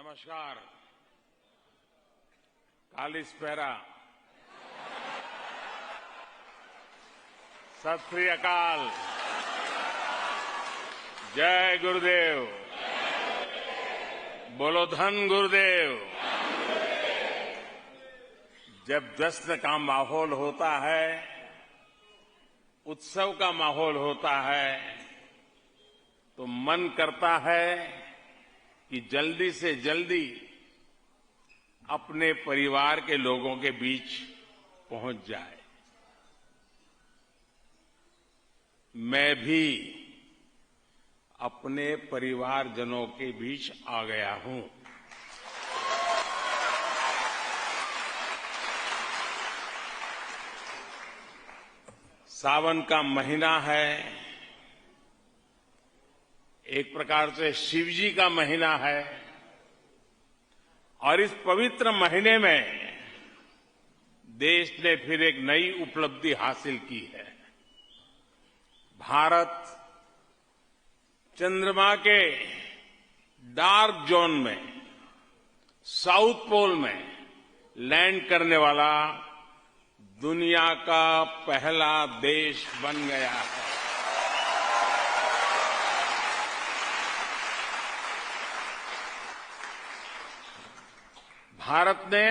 नमस्कार। कालिस्पेरा, सत श्री अकाल, जय गुरुदेव, बोलो धन गुरुदेव। जब जश्न का माहौल होता है, उत्सव का माहौल होता है, तो मन करता है कि जल्दी से जल्दी अपने परिवार के लोगों के बीच पहुंच जाए। मैं भी अपने परिवारजनों के बीच आ गया हूं। सावन का महीना है, एक प्रकार से शिव जी का महीना है, और इस पवित्र महीने में देश ने फिर एक नई उपलब्धि हासिल की है। भारत चंद्रमा के डार्क जोन में, साउथ पोल में लैंड करने वाला दुनिया का पहला देश बन गया है। भारत ने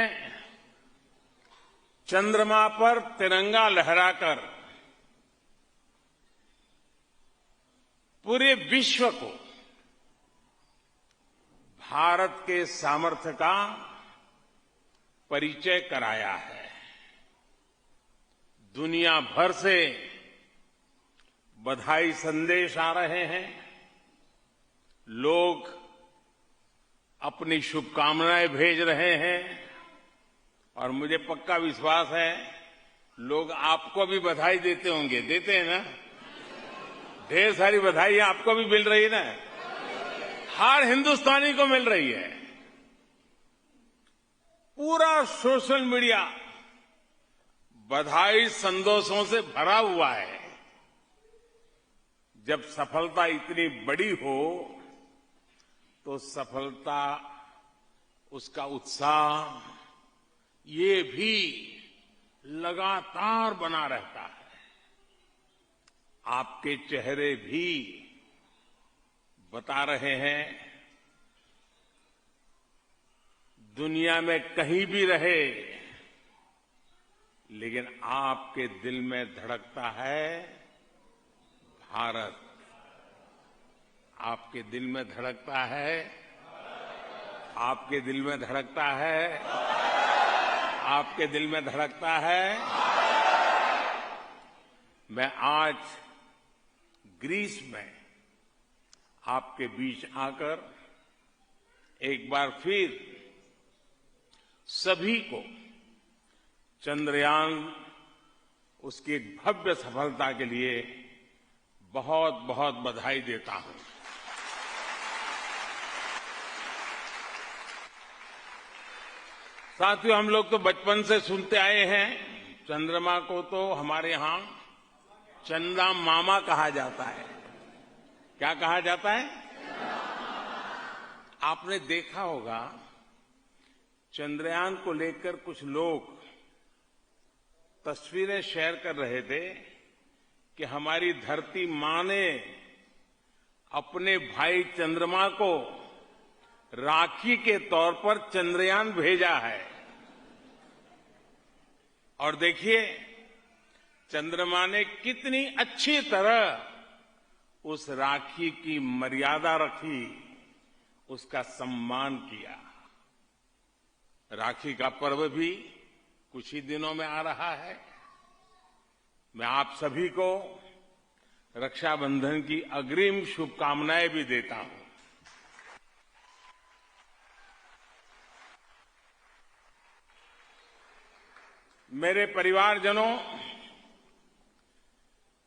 चंद्रमा पर तिरंगा लहराकर पूरे विश्व को भारत के सामर्थ्य का परिचय कराया है। दुनिया भर से बधाई संदेश आ रहे हैं। लोग अपनी शुभकामनाएं भेज रहे हैं, और मुझे पक्का विश्वास है लोग आपको भी बधाई देते होंगे। देते हैं ना? ढेर सारी बधाई आपको भी मिल रही है ना? हर हिंदुस्तानी को मिल रही है। पूरा सोशल मीडिया बधाई संदेशों से भरा हुआ है। जब सफलता इतनी बड़ी हो तो सफलता, उसका उत्साह, ये भी लगातार बना रहता है। आपके चेहरे भी बता रहे हैं। दुनिया में कहीं भी रहे, लेकिन आपके दिल में धड़कता है भारत। आपके दिल में धड़कता है, आपके दिल में धड़कता है, आपके दिल में धड़कता है। मैं आज ग्रीस में आपके बीच आकर एक बार फिर सभी को चंद्रयान, उसकी एक भव्य सफलता के लिए बहुत बहुत बधाई देता हूं। साथियों, हम लोग तो बचपन से सुनते आए हैं, चंद्रमा को तो हमारे यहां चंदा मामा कहा जाता है। क्या कहा जाता है? आपने देखा होगा, चंद्रयान को लेकर कुछ लोग तस्वीरें शेयर कर रहे थे कि हमारी धरती मां ने अपने भाई चंद्रमा को राखी के तौर पर चंद्रयान भेजा है। और देखिए, चंद्रमा ने कितनी अच्छी तरह उस राखी की मर्यादा रखी, उसका सम्मान किया। राखी का पर्व भी कुछ ही दिनों में आ रहा है। मैं आप सभी को रक्षाबंधन की अग्रिम शुभकामनाएं भी देता हूं। मेरे परिवारजनों,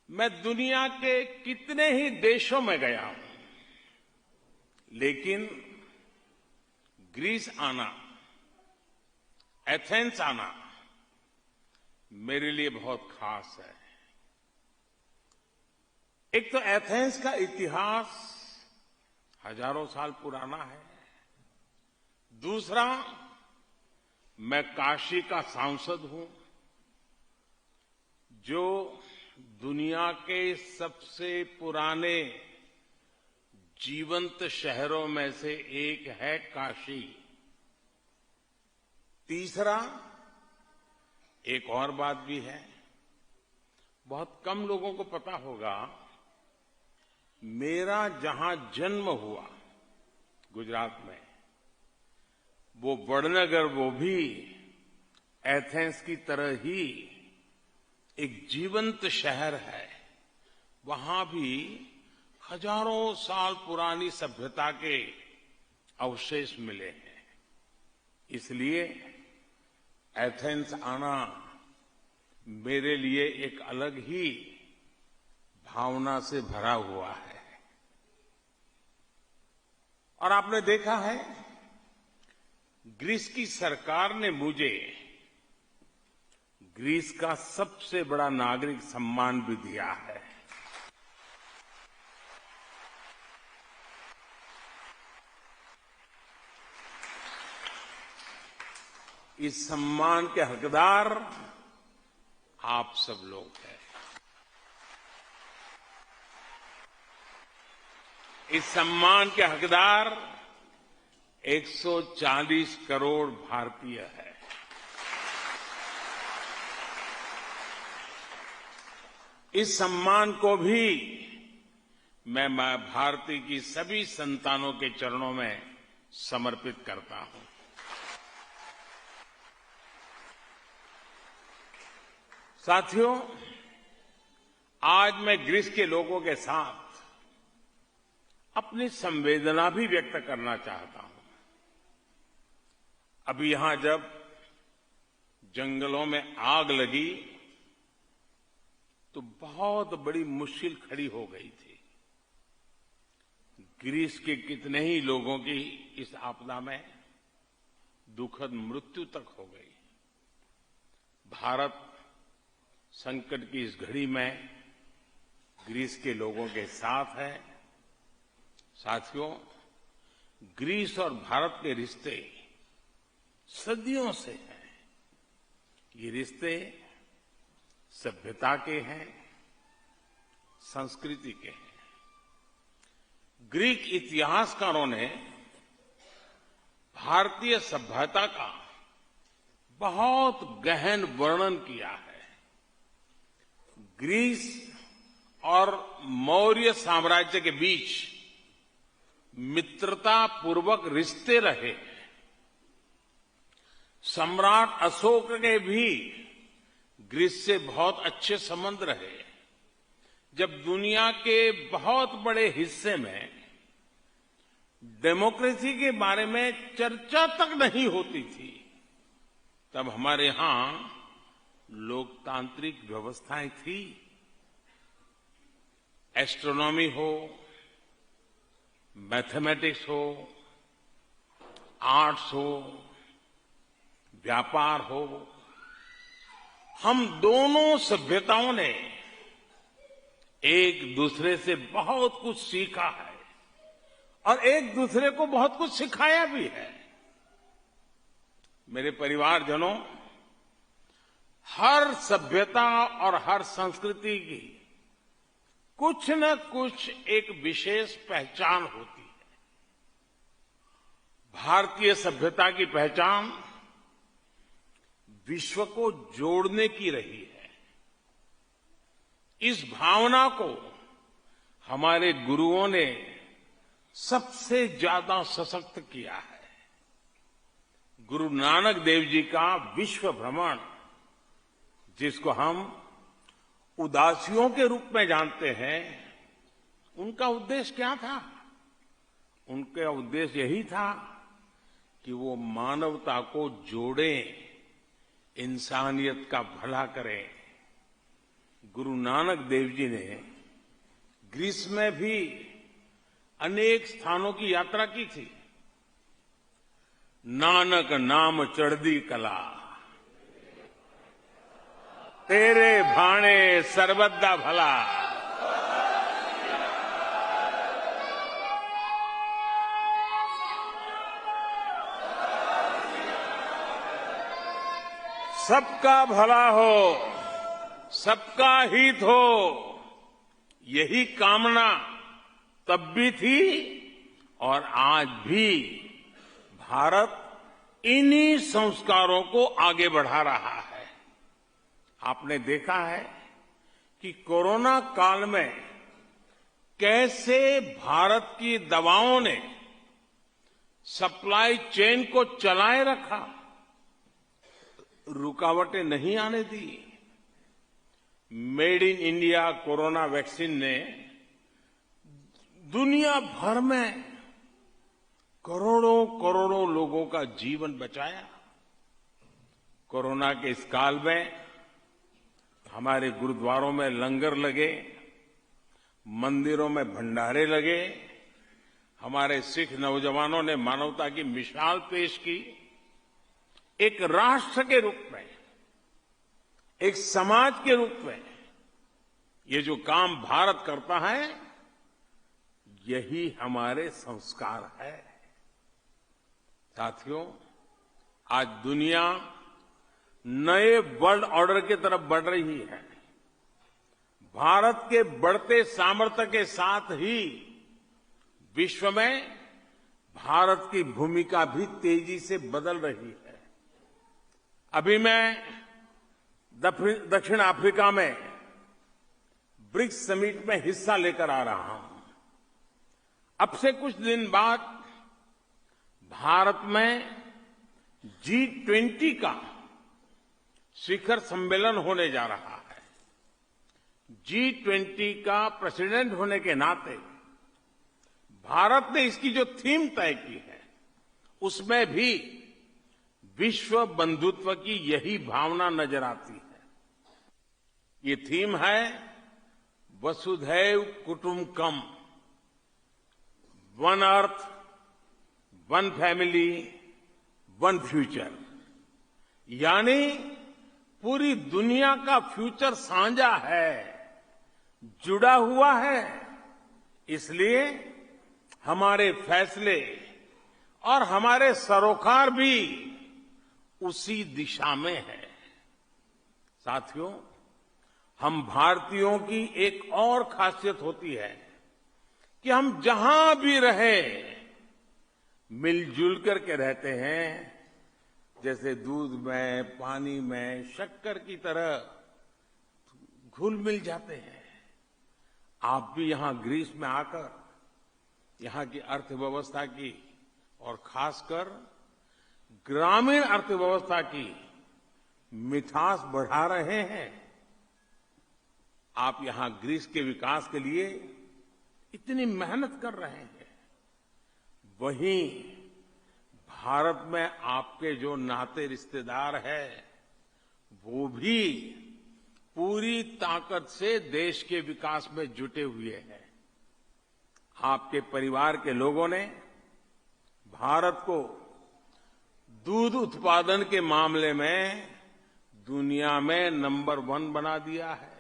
मैं दुनिया के कितने ही देशों में गया हूं, लेकिन ग्रीस आना, एथेंस आना मेरे लिए बहुत खास है। एक तो एथेंस का इतिहास हजारों साल पुराना है। दूसरा, मैं काशी का सांसद हूं, जो दुनिया के सबसे पुराने जीवंत शहरों में से एक है काशी। तीसरा, एक और बात भी है, बहुत कम लोगों को पता होगा, मेरा जहां जन्म हुआ गुजरात में, वो वडनगर, वो भी एथेंस की तरह ही एक जीवंत शहर है। वहां भी हजारों साल पुरानी सभ्यता के अवशेष मिले हैं। इसलिए एथेंस आना मेरे लिए एक अलग ही भावना से भरा हुआ है। और आपने देखा है, ग्रीस की सरकार ने मुझे ग्रीस का सबसे बड़ा नागरिक सम्मान भी दिया है। इस सम्मान के हकदार आप सब लोग हैं। इस सम्मान के हकदार 140 करोड़ भारतीय हैं। इस सम्मान को भी मैं मां भारती की सभी संतानों के चरणों में समर्पित करता हूं। साथियों, आज मैं ग्रीस के लोगों के साथ अपनी संवेदना भी व्यक्त करना चाहता हूं। अभी यहां जब जंगलों में आग लगी तो बहुत बड़ी मुश्किल खड़ी हो गई थी। ग्रीस के कितने ही लोगों की इस आपदा में दुखद मृत्यु तक हो गई। भारत संकट की इस घड़ी में ग्रीस के लोगों के साथ है। साथियों, ग्रीस और भारत के रिश्ते सदियों से हैं। ये रिश्ते सभ्यता के हैं, संस्कृति के हैं। ग्रीक इतिहासकारों ने भारतीय सभ्यता का बहुत गहन वर्णन किया है। ग्रीस और मौर्य साम्राज्य के बीच मित्रतापूर्वक रिश्ते रहे। सम्राट अशोक के भी ग्रीस से बहुत अच्छे संबंध रहे। जब दुनिया के बहुत बड़े हिस्से में डेमोक्रेसी के बारे में चर्चा तक नहीं होती थी, तब हमारे यहां लोकतांत्रिक व्यवस्थाएं थी। एस्ट्रोनॉमी हो, मैथमेटिक्स हो, आर्ट्स हो, व्यापार हो, हम दोनों सभ्यताओं ने एक दूसरे से बहुत कुछ सीखा है और एक दूसरे को बहुत कुछ सिखाया भी है। मेरे परिवारजनों, हर सभ्यता और हर संस्कृति की कुछ न कुछ एक विशेष पहचान होती है। भारतीय सभ्यता की पहचान विश्व को जोड़ने की रही है। इस भावना को हमारे गुरुओं ने सबसे ज्यादा सशक्त किया है। गुरु नानक देव जी का विश्व भ्रमण, जिसको हम उदासियों के रूप में जानते हैं, उनका उद्देश्य क्या था? उनका उद्देश्य यही था कि वो मानवता को जोड़ें, इंसानियत का भला करें। गुरु नानक देव जी ने ग्रीस में भी अनेक स्थानों की यात्रा की थी। नानक नाम चढ़दी कला, तेरे भाणे सर्वदा भला। सबका भला हो, सबका हित हो, यही कामना तब भी थी और आज भी भारत इन्हीं संस्कारों को आगे बढ़ा रहा है। आपने देखा है कि कोरोना काल में कैसे भारत की दवाओं ने सप्लाई चेन को चलाए रखा, रुकावटें नहीं आने दी। Made in India corona vaccine ने दुनिया भर में करोड़ों करोड़ों लोगों का जीवन बचाया। कोरोना के इस काल में हमारे गुरुद्वारों में लंगर लगे, मंदिरों में भंडारे लगे, हमारे सिख नौजवानों ने मानवता की मिसाल पेश की। एक राष्ट्र के रूप में, एक समाज के रूप में ये जो काम भारत करता है, यही हमारे संस्कार है। साथियों, आज दुनिया नए वर्ल्ड ऑर्डर की तरफ बढ़ रही है। भारत के बढ़ते सामर्थ्य के साथ ही विश्व में भारत की भूमिका भी तेजी से बदल रही है। अभी मैं दक्षिण अफ्रीका में ब्रिक्स समिट में हिस्सा लेकर आ रहा हूं। अब से कुछ दिन बाद भारत में G20 का शिखर सम्मेलन होने जा रहा है। G20 का प्रेसिडेंट होने के नाते भारत ने इसकी जो थीम तय की है, उसमें भी विश्व बंधुत्व की यही भावना नजर आती है। ये थीम है वसुधैव कुटुंबकम, one earth, one family, one future. यानी पूरी दुनिया का फ्यूचर साझा है, जुड़ा हुआ है। इसलिए हमारे फैसले और हमारे सरोकार भी उसी दिशा में है। साथियों, हम भारतीयों की एक और खासियत होती है कि हम जहां भी रहे मिलजुल करके रहते हैं। जैसे दूध में, पानी में शक्कर की तरह घुल मिल जाते हैं। आप भी यहां ग्रीस में आकर यहां की अर्थव्यवस्था की और खासकर ग्रामीण अर्थव्यवस्था की मिठास बढ़ा रहे हैं। आप यहां ग्रीस के विकास के लिए इतनी मेहनत कर रहे हैं। वहीं भारत में आपके जो नाते रिश्तेदार हैं, वो भी पूरी ताकत से देश के विकास में जुटे हुए हैं। आपके परिवार के लोगों ने भारत को दूध उत्पादन के मामले में दुनिया में नंबर 1 बना दिया है।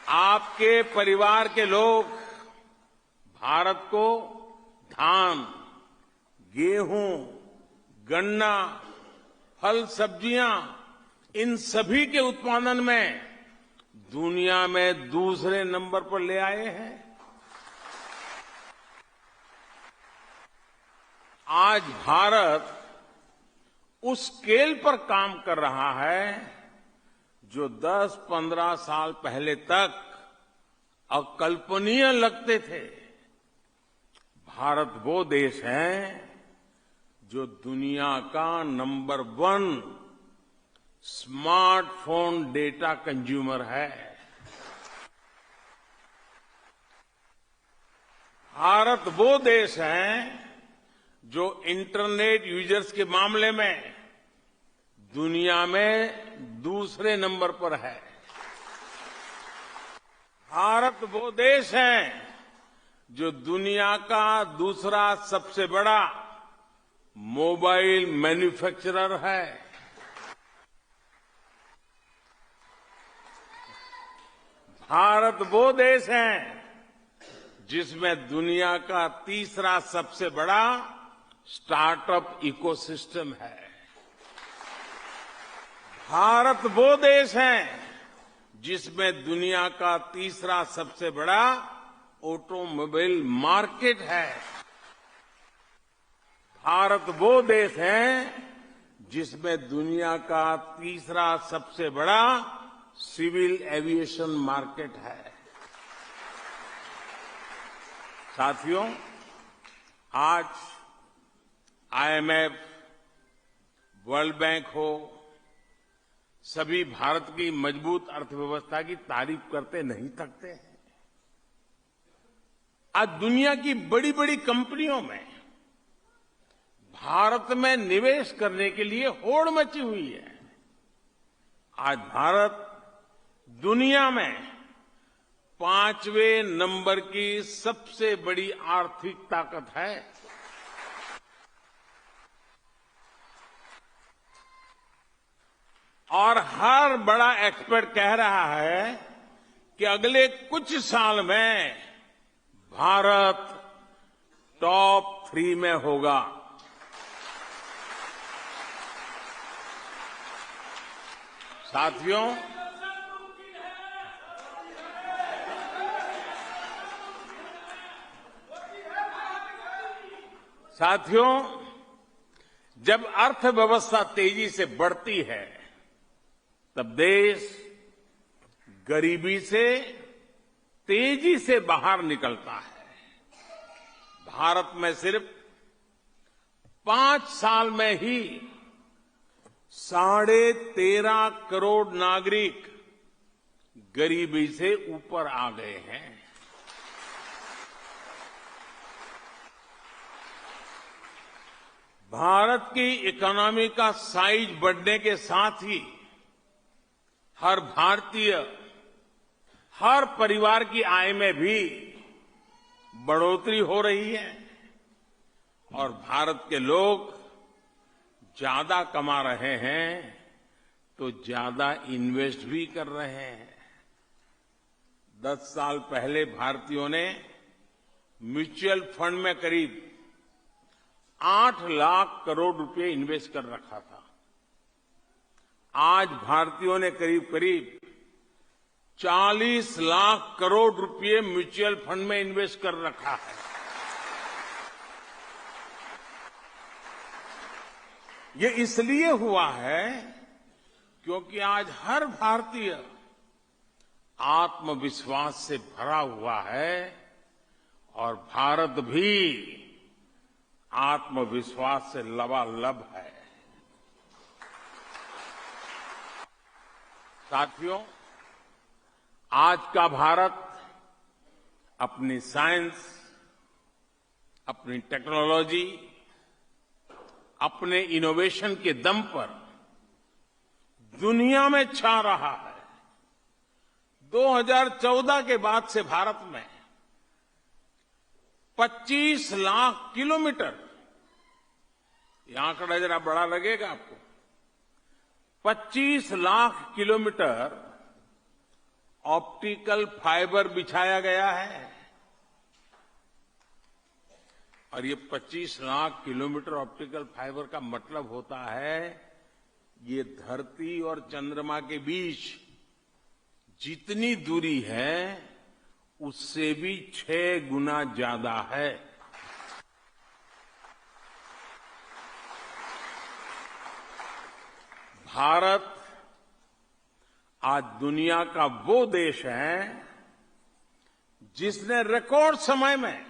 आपके परिवार के लोग भारत को धान, गेहूं, गन्ना, फल, सब्जियां, इन सभी के उत्पादन में दुनिया में दूसरे नंबर पर ले आए हैं। आज भारत उस स्केल पर काम कर रहा है जो 10-15 साल पहले तक अकल्पनीय लगते थे। भारत वो देश है जो दुनिया का नंबर 1 स्मार्टफोन डेटा कंज्यूमर है। भारत वो देश है जो इंटरनेट यूजर्स के मामले में दुनिया में दूसरे नंबर पर है। भारत वो देश है जो दुनिया का दूसरा सबसे बड़ा मोबाइल मैन्युफैक्चरर है। भारत वो देश है जिसमें दुनिया का तीसरा सबसे बड़ा स्टार्टअप इकोसिस्टम है। भारत वो देश है जिसमें दुनिया का तीसरा सबसे बड़ा ऑटोमोबाइल मार्केट है। भारत वो देश है जिसमें दुनिया का तीसरा सबसे बड़ा सिविल एविएशन मार्केट है। साथियों, आज आईएमएफ, वर्ल्ड बैंक हो, सभी भारत की मजबूत अर्थव्यवस्था की तारीफ करते नहीं थकते हैं। आज दुनिया की बड़ी बड़ी कंपनियों में भारत में निवेश करने के लिए होड़ मची हुई है। आज भारत दुनिया में 5वें नंबर की सबसे बड़ी आर्थिक ताकत है। और हर बड़ा एक्सपर्ट कह रहा है कि अगले कुछ साल में भारत टॉप 3 में होगा। साथियों, जब अर्थव्यवस्था तेजी से बढ़ती है तब देश गरीबी से तेजी से बाहर निकलता है। भारत में सिर्फ 5 साल में ही 13.5 करोड़ नागरिक गरीबी से ऊपर आ गए हैं। भारत की इकोनॉमी का साइज बढ़ने के साथ ही हर भारतीय, हर परिवार की आय में भी बढ़ोतरी हो रही है और भारत के लोग ज्यादा कमा रहे हैं तो ज्यादा इन्वेस्ट भी कर रहे हैं। 10 साल पहले भारतीयों ने म्यूचुअल फंड में करीब 8 लाख करोड़ रुपए इन्वेस्ट कर रखा था। आज भारतीयों ने करीब करीब 40 लाख करोड़ रुपए म्यूचुअल फंड में इन्वेस्ट कर रखा है। ये इसलिए हुआ है क्योंकि आज हर भारतीय आत्मविश्वास से भरा हुआ है और भारत भी आत्मविश्वास से लबालब है। साथियों, आज का भारत अपनी साइंस, अपनी टेक्नोलॉजी, अपने इनोवेशन के दम पर दुनिया में छा रहा है। 2014 के बाद से भारत में 25 लाख किलोमीटर, यह आंकड़ा जरा बड़ा लगेगा आपको, 25 लाख किलोमीटर ऑप्टिकल फाइबर बिछाया गया है। और ये 25 लाख किलोमीटर ऑप्टिकल फाइबर का मतलब होता है ये धरती और चंद्रमा के बीच जितनी दूरी है उससे भी 6 गुना ज्यादा है। भारत आज दुनिया का वो देश है जिसने रिकॉर्ड समय में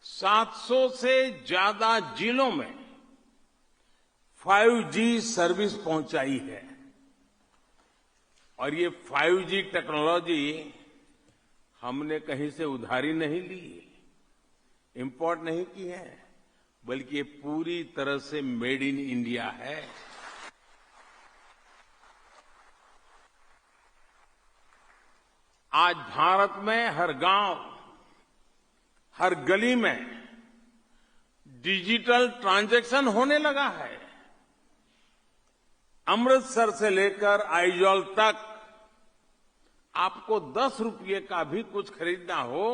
700 से ज्यादा जिलों में 5G सर्विस पहुंचाई है। और ये 5G टेक्नोलॉजी हमने कहीं से उधारी नहीं ली, इंपोर्ट नहीं की है, बल्कि ये पूरी तरह से मेड इन इंडिया है। आज भारत में हर गांव, हर गली में डिजिटल ट्रांजैक्शन होने लगा है। अमृतसर से लेकर आइजॉल तक आपको 10 रुपये का भी कुछ खरीदना हो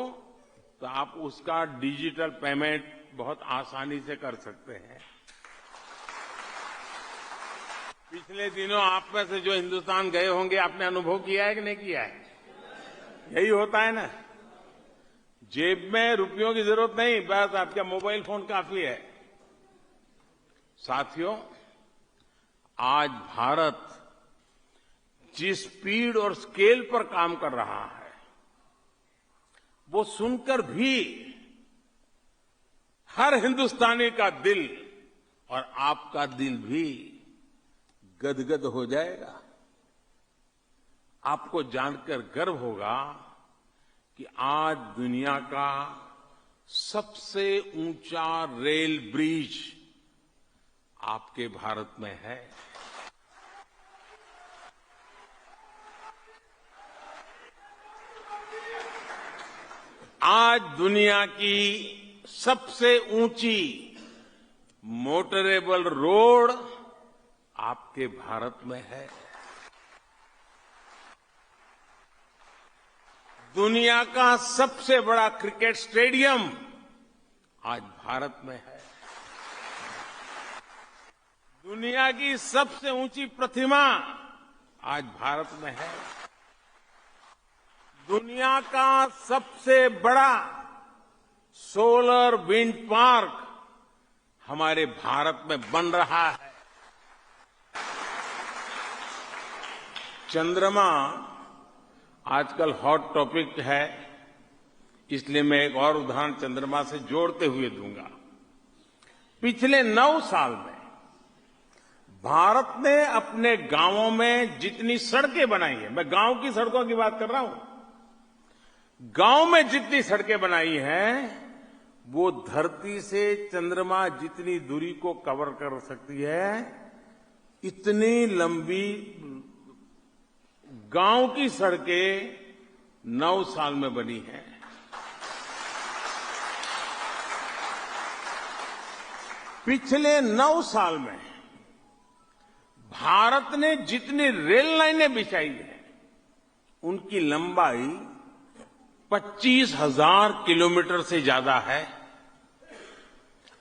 तो आप उसका डिजिटल पेमेंट बहुत आसानी से कर सकते हैं। पिछले दिनों आप में से जो हिंदुस्तान गए होंगे, आपने अनुभव किया है कि नहीं किया है? यही होता है ना, जेब में रुपयों की जरूरत नहीं, बस आपका मोबाइल फोन काफी है। साथियों, आज भारत जिस स्पीड और स्केल पर काम कर रहा है, वो सुनकर भी हर हिंदुस्तानी का दिल और आपका दिल भी गदगद हो जाएगा। आपको जानकर गर्व होगा कि आज दुनिया का सबसे ऊंचा रेल ब्रिज आपके भारत में है। आज दुनिया की सबसे ऊंची मोटरेबल रोड आपके भारत में है। दुनिया का सबसे बड़ा क्रिकेट स्टेडियम आज भारत में है। दुनिया की सबसे ऊंची प्रतिमा आज भारत में है। दुनिया का सबसे बड़ा सोलर विंड पार्क हमारे भारत में बन रहा है। चंद्रमा आजकल हॉट टॉपिक है, इसलिए मैं एक और उदाहरण चंद्रमा से जोड़ते हुए दूंगा। पिछले 9 साल में भारत ने अपने गांवों में जितनी सड़कें बनाई है, मैं गांव की सड़कों की बात कर रहा हूं, गांव में जितनी सड़कें बनाई हैं, वो धरती से चंद्रमा जितनी दूरी को कवर कर सकती है, इतनी लंबी गांव की सड़कें 9 साल में बनी हैं। पिछले 9 साल में भारत ने जितनी रेल लाइनें बिछाई हैं, उनकी लंबाई 25,000 किलोमीटर से ज्यादा है।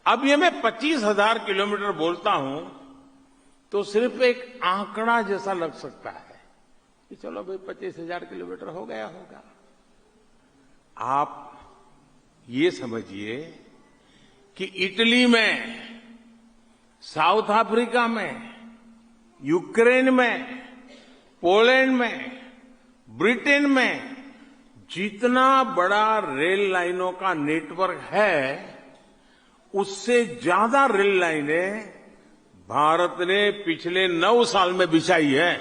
अब ये मैं 25,000 किलोमीटर बोलता हूं तो सिर्फ एक आंकड़ा जैसा लग सकता है कि चलो भाई 25,000 किलोमीटर हो गया होगा। आप ये समझिए कि इटली में, साउथ अफ्रीका में, यूक्रेन में, पोलैंड में, ब्रिटेन में जितना बड़ा रेल लाइनों का नेटवर्क है, उससे ज्यादा रेल लाइनें भारत ने पिछले 9 साल में बिछाई है।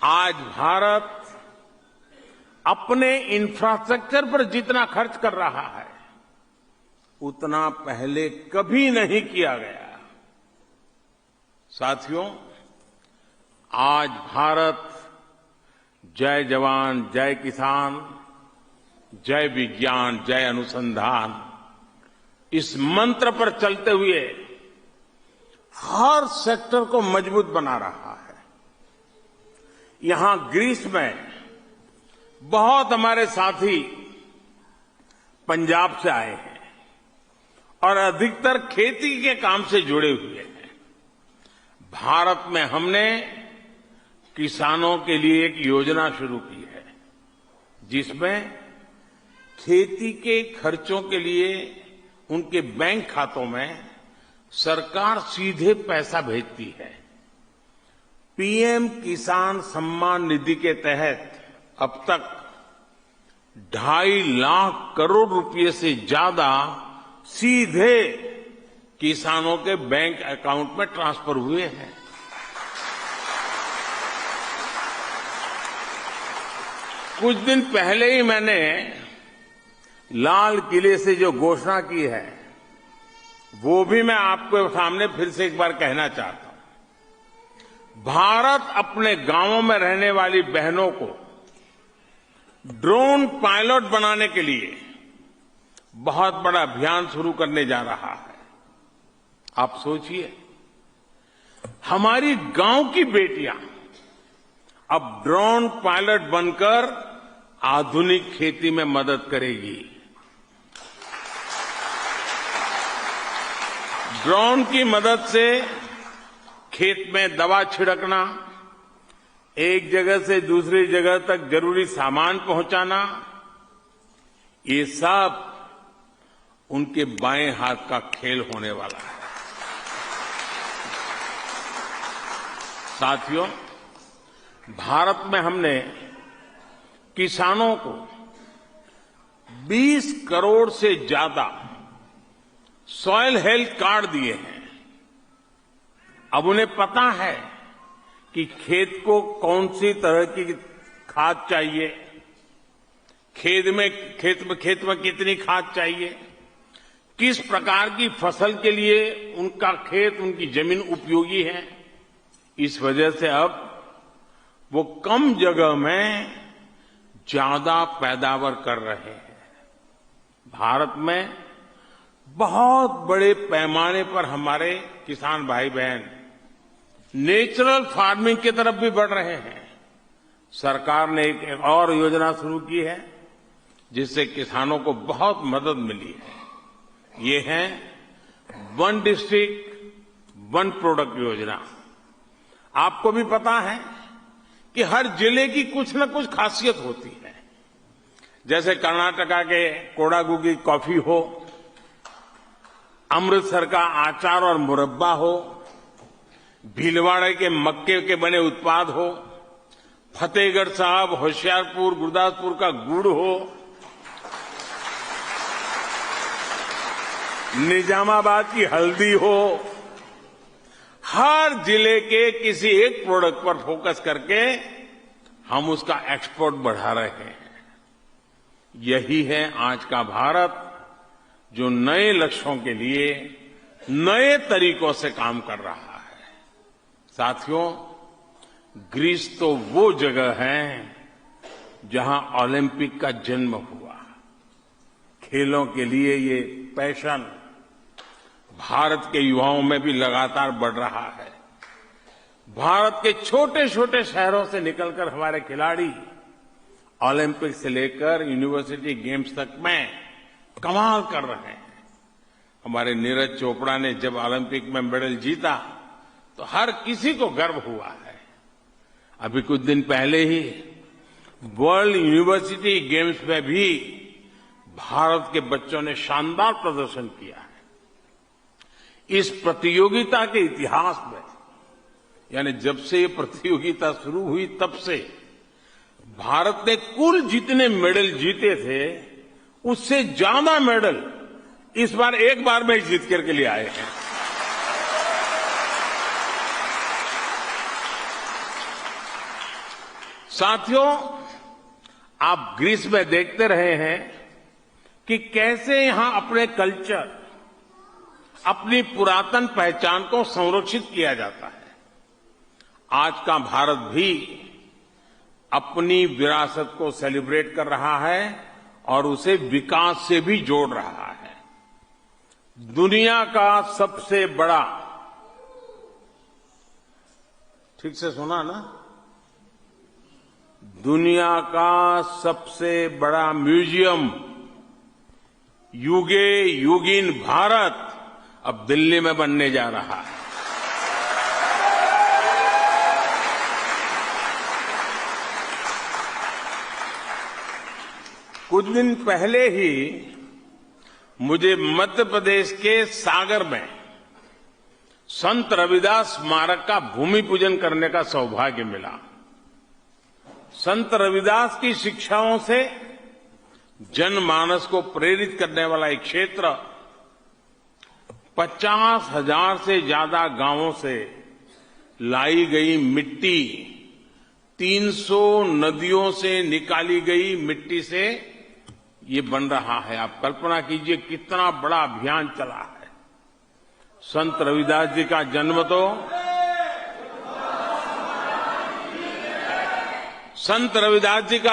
आज भारत अपने इंफ्रास्ट्रक्चर पर जितना खर्च कर रहा है, उतना पहले कभी नहीं किया गया। साथियों, आज भारत जय जवान, जय किसान, जय विज्ञान, जय अनुसंधान, इस मंत्र पर चलते हुए हर सेक्टर को मजबूत बना रहा है। यहां ग्रीस में बहुत हमारे साथी पंजाब से आए हैं और अधिकतर खेती के काम से जुड़े हुए हैं। भारत में हमने किसानों के लिए एक योजना शुरू की है, जिसमें खेती के खर्चों के लिए उनके बैंक खातों में सरकार सीधे पैसा भेजती है। पीएम किसान सम्मान निधि के तहत अब तक 2.5 लाख करोड़ रुपए से ज्यादा सीधे किसानों के बैंक अकाउंट में ट्रांसफर हुए हैं। कुछ दिन पहले ही मैंने लाल किले से जो घोषणा की है, वो भी मैं आपके सामने फिर से एक बार कहना चाहता हूं। भारत अपने गांवों में रहने वाली बहनों को ड्रोन पायलट बनाने के लिए बहुत बड़ा अभियान शुरू करने जा रहा है। आप सोचिए, हमारी गांव की बेटियां अब ड्रोन पायलट बनकर आधुनिक खेती में मदद करेगी। ड्रोन की मदद से खेत में दवा छिड़कना, एक जगह से दूसरी जगह तक जरूरी सामान पहुंचाना, ये सब उनके बाएं हाथ का खेल होने वाला है। साथियों, भारत में हमने किसानों को 20 करोड़ से ज्यादा सॉइल हेल्थ कार्ड दिए हैं। अब उन्हें पता है कि खेत को कौन सी तरह की खाद चाहिए, खेत में कितनी खाद चाहिए, किस प्रकार की फसल के लिए उनका खेत, उनकी जमीन उपयोगी है। इस वजह से अब वो कम जगह में ज्यादा पैदावार कर रहे हैं। भारत में बहुत बड़े पैमाने पर हमारे किसान भाई बहन नेचुरल फार्मिंग की तरफ भी बढ़ रहे हैं। सरकार ने एक और योजना शुरू की है जिससे किसानों को बहुत मदद मिली है। ये है वन डिस्ट्रिक्ट वन प्रोडक्ट योजना। आपको भी पता है कि हर जिले की कुछ न कुछ खासियत होती है। जैसे कर्नाटका के कोडागु की कॉफी हो, अमृतसर का आचार और मुरब्बा हो, भीलवाड़े के मक्के के बने उत्पाद हो, फतेहगढ़ साहब, होशियारपुर, गुरदासपुर का गुड़ हो, निजामाबाद की हल्दी हो, हर जिले के किसी एक प्रोडक्ट पर फोकस करके हम उसका एक्सपोर्ट बढ़ा रहे हैं। यही है आज का भारत जो नए लक्ष्यों के लिए नए तरीकों से काम कर रहा है। साथियों, ग्रीस तो वो जगह है जहां ओलंपिक का जन्म हुआ। खेलों के लिए ये पैशन भारत के युवाओं में भी लगातार बढ़ रहा है। भारत के छोटे छोटे शहरों से निकलकर हमारे खिलाड़ी ओलंपिक से लेकर यूनिवर्सिटी गेम्स तक में कमाल कर रहे हैं। हमारे नीरज चोपड़ा ने जब ओलंपिक में मेडल जीता तो हर किसी को गर्व हुआ है। अभी कुछ दिन पहले ही वर्ल्ड यूनिवर्सिटी गेम्स में भी भारत के बच्चों ने शानदार प्रदर्शन किया है। इस प्रतियोगिता के इतिहास में, यानी जब से ये प्रतियोगिता शुरू हुई तब से भारत ने कुल जितने मेडल जीते थे उससे ज्यादा मेडल इस बार एक बार में जीत करके ले आए हैं। साथियों, आप ग्रीस में देखते रहे हैं कि कैसे यहां अपने कल्चर, अपनी पुरातन पहचान को संरक्षित किया जाता है। आज का भारत भी अपनी विरासत को सेलिब्रेट कर रहा है और उसे विकास से भी जोड़ रहा है। दुनिया का सबसे बड़ा, ठीक से सुना ना, दुनिया का सबसे बड़ा म्यूजियम युगे युगीन भारत अब दिल्ली में बनने जा रहा है। कुछ दिन पहले ही मुझे मध्य प्रदेश के सागर में संत रविदास स्मारक का भूमि पूजन करने का सौभाग्य मिला। संत रविदास की शिक्षाओं से जनमानस को प्रेरित करने वाला एक क्षेत्र 50,000 से ज्यादा गांवों से लाई गई मिट्टी, 300 नदियों से निकाली गई मिट्टी से ये बन रहा है। आप कल्पना कीजिए कितना बड़ा अभियान चला है। संत रविदास जी का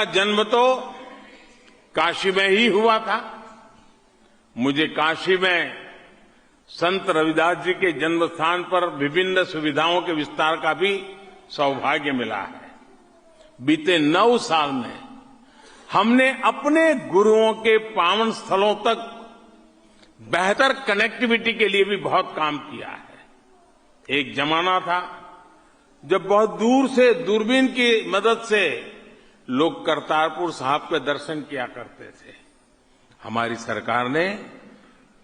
जन्म तो काशी में ही हुआ था। मुझे काशी में संत रविदास जी के जन्म स्थान पर विभिन्न सुविधाओं के विस्तार का भी सौभाग्य मिला है। बीते 9 साल में हमने अपने गुरुओं के पावन स्थलों तक बेहतर कनेक्टिविटी के लिए भी बहुत काम किया है। एक जमाना था जब बहुत दूर से दूरबीन की मदद से लोग करतारपुर साहब के दर्शन किया करते थे। हमारी सरकार ने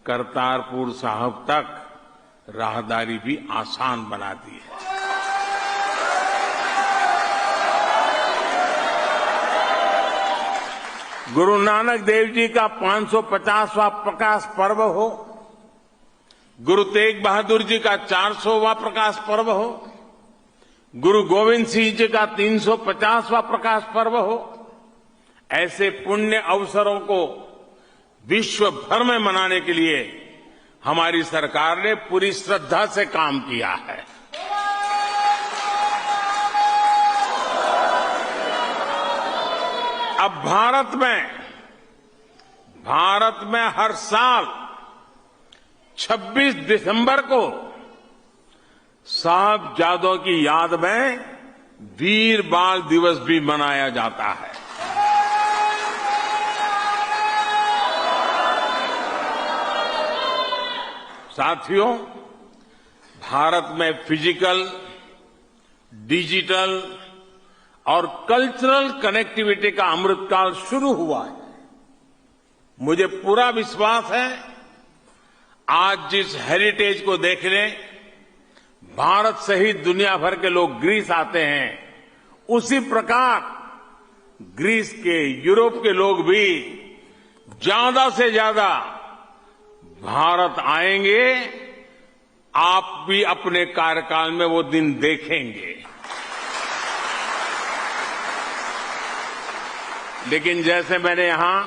करतारपुर साहब तक राहदारी भी आसान बना दी है। गुरु नानक देव जी का 550वां प्रकाश पर्व हो, गुरु तेग बहादुर जी का 400वां प्रकाश पर्व हो, गुरु गोविंद सिंह जी का 350वां प्रकाश पर्व हो, ऐसे पुण्य अवसरों को विश्व भर में मनाने के लिए हमारी सरकार ने पूरी श्रद्धा से काम किया है। अब भारत में हर साल 26 दिसंबर को साहबजादों की याद में वीर बाल दिवस भी मनाया जाता है। साथियों, भारत में फिजिकल, डिजिटल और कल्चरल कनेक्टिविटी का अमृतकाल शुरू हुआ है। मुझे पूरा विश्वास है आज जिस हेरिटेज को देखने भारत सहित दुनिया भर के लोग ग्रीस आते हैं, उसी प्रकार ग्रीस के, यूरोप के लोग भी ज्यादा से ज्यादा भारत आएंगे। आप भी अपने कार्यकाल में वो दिन देखेंगे। लेकिन जैसे मैंने यहां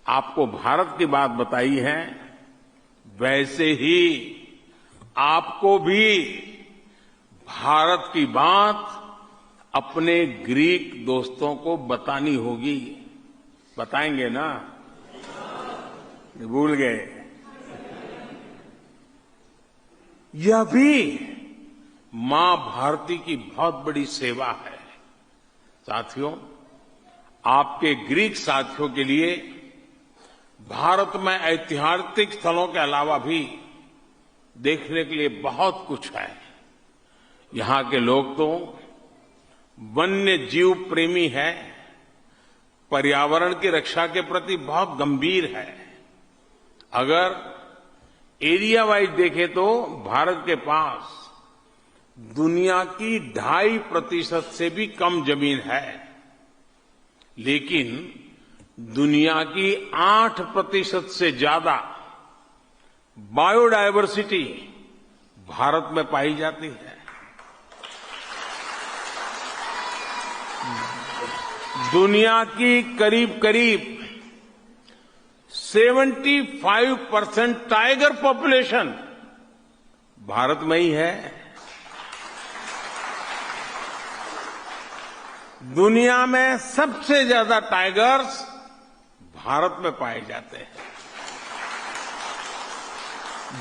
आपको भारत की बात बताई है, वैसे ही आपको भी भारत की बात अपने ग्रीक दोस्तों को बतानी होगी। बताएंगे ना? भूल गए? यह भी मां भारती की बहुत बड़ी सेवा है। साथियों, आपके ग्रीक साथियों के लिए भारत में ऐतिहासिक स्थलों के अलावा भी देखने के लिए बहुत कुछ है। यहां के लोग तो वन्य जीव प्रेमी है, पर्यावरण की रक्षा के प्रति बहुत गंभीर है। अगर एरिया वाइज देखें तो भारत के पास दुनिया की 2.5% से भी कम जमीन है, लेकिन दुनिया की 8% से ज्यादा बायोडायवर्सिटी भारत में पाई जाती है। दुनिया की करीब करीब 75% टाइगर पॉपुलेशन भारत में ही है। दुनिया में सबसे ज्यादा टाइगर्स भारत में पाए जाते हैं।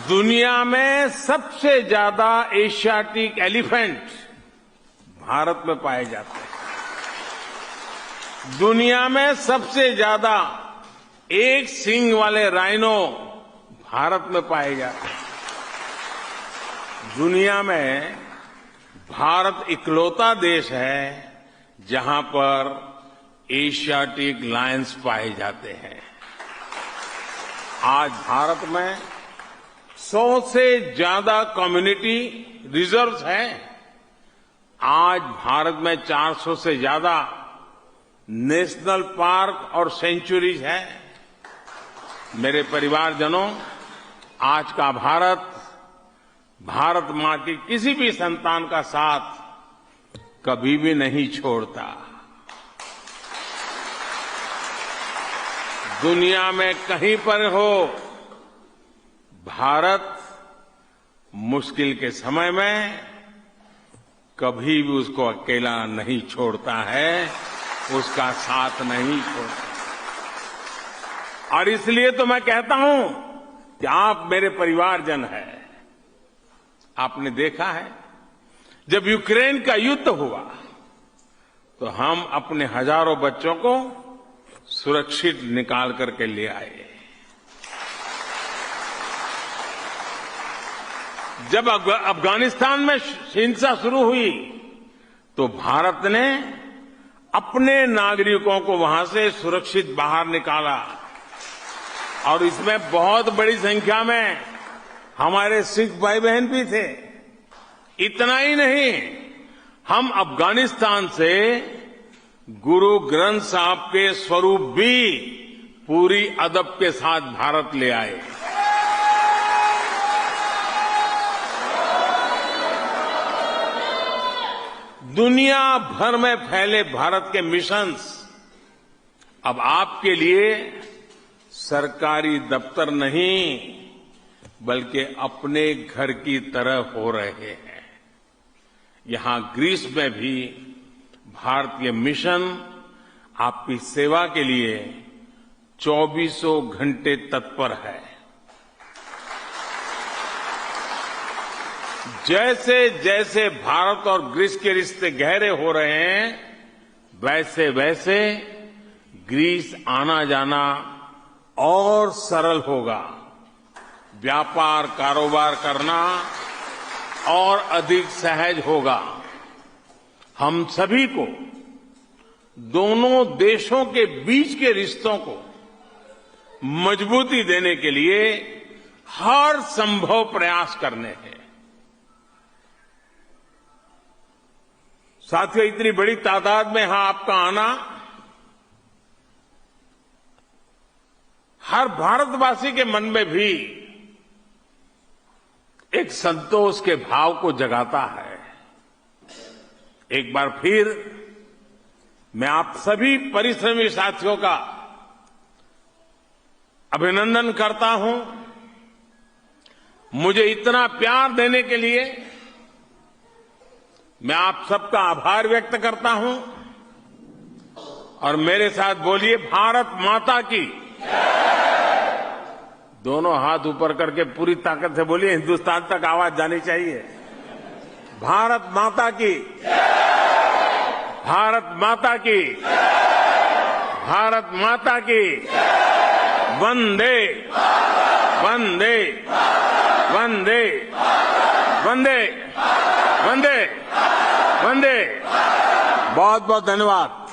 दुनिया में सबसे ज्यादा एशियाटिक एलिफेंट भारत में पाए जाते हैं। दुनिया में सबसे ज्यादा एक सींग वाले राइनो भारत में पाए जाते हैं। दुनिया में भारत इकलौता देश है जहां पर एशियाटिक लायंस पाए जाते हैं। आज भारत में 100 से ज्यादा कम्युनिटी रिजर्व्स हैं। आज भारत में 400 से ज्यादा नेशनल पार्क और सेंचुरीज हैं। मेरे परिवारजनों, आज का भारत मां की किसी भी संतान का साथ कभी भी नहीं छोड़ता। दुनिया में कहीं पर हो, भारत मुश्किल के समय में कभी भी उसको अकेला नहीं छोड़ता है, उसका साथ नहीं छोड़ता। और इसलिए तो मैं कहता हूं कि आप मेरे परिवारजन हैं। आपने देखा है, जब यूक्रेन का युद्ध हुआ तो हम अपने हजारों बच्चों को सुरक्षित निकाल करके ले आए। जब अफगानिस्तान में हिंसा शुरू हुई तो भारत ने अपने नागरिकों को वहां से सुरक्षित बाहर निकाला और इसमें बहुत बड़ी संख्या में हमारे सिख भाई बहन भी थे। इतना ही नहीं, हम अफगानिस्तान से गुरु ग्रंथ साहब के स्वरूप भी पूरी अदब के साथ भारत ले आए। दुनिया भर में फैले भारत के मिशंस अब आपके लिए सरकारी दफ्तर नहीं बल्कि अपने घर की तरह हो रहे हैं। यहां ग्रीस में भी भारतीय मिशन आपकी सेवा के लिए 24 घंटे तत्पर है। जैसे जैसे भारत और ग्रीस के रिश्ते गहरे हो रहे हैं वैसे वैसे ग्रीस आना जाना और सरल होगा, व्यापार कारोबार करना और अधिक सहज होगा। हम सभी को दोनों देशों के बीच के रिश्तों को मजबूती देने के लिए हर संभव प्रयास करने हैं। साथियों, इतनी बड़ी तादाद में यहां आपका आना हर भारतवासी के मन में भी एक संतोष के भाव को जगाता है। एक बार फिर मैं आप सभी परिश्रमी साथियों का अभिनंदन करता हूं। मुझे इतना प्यार देने के लिए मैं आप सबका आभार व्यक्त करता हूं और मेरे साथ बोलिए, भारत माता की। दोनों हाथ ऊपर करके पूरी ताकत से बोलिए, हिंदुस्तान तक आवाज जानी चाहिए। भारत माता की, भारत माता की, भारत माता की। वंदे वंदे वंदे वंदे वंदे वंदे। बहुत बहुत धन्यवाद।